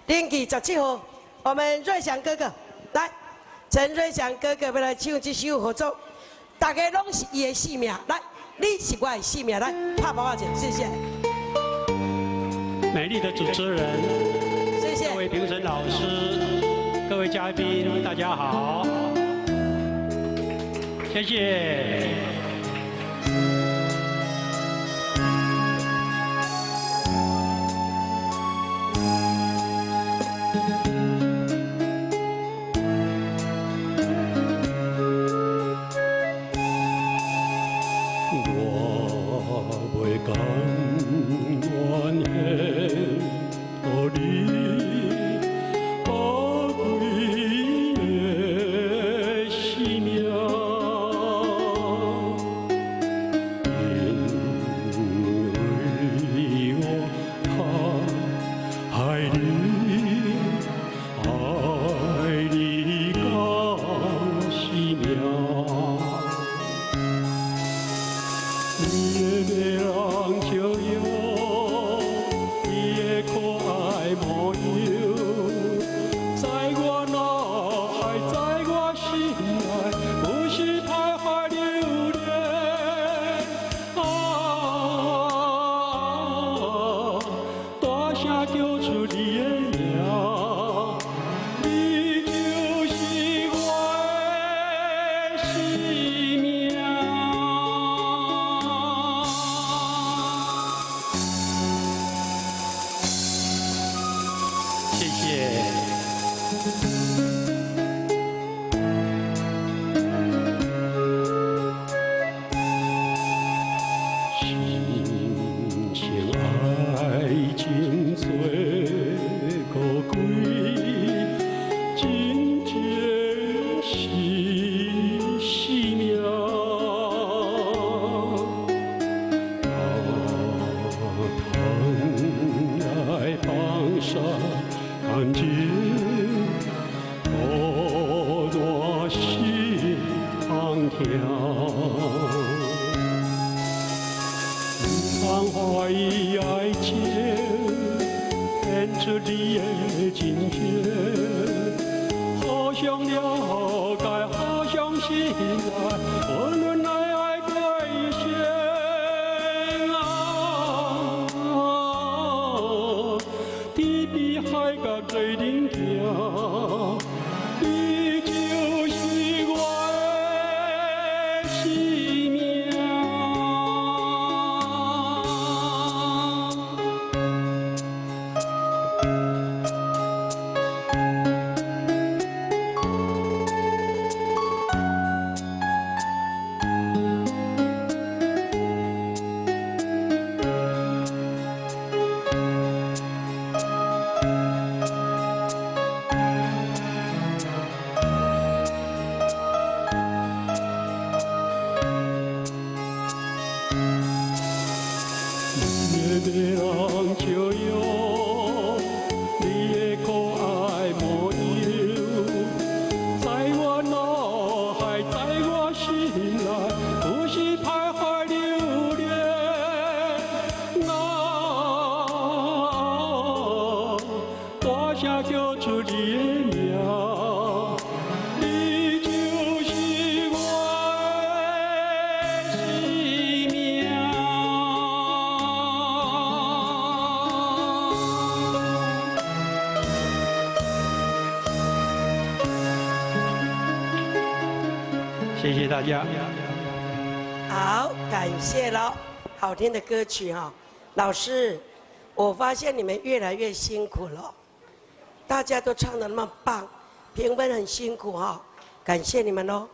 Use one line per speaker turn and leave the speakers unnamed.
零期17号，我们瑞祥哥哥来，陈瑞祥哥哥要来唱这首合作，大家拢是伊的性命，来，你是我的性命，来，拍包一下，谢谢。
美丽的主持人，
谢谢。
各位评审老师，各位嘉宾，大家好，谢谢。 谢谢大家。
好，感谢喽，好听的歌曲哈。老师，我发现你们越来越辛苦了，大家都唱得那么棒，评分很辛苦哈，感谢你们喽。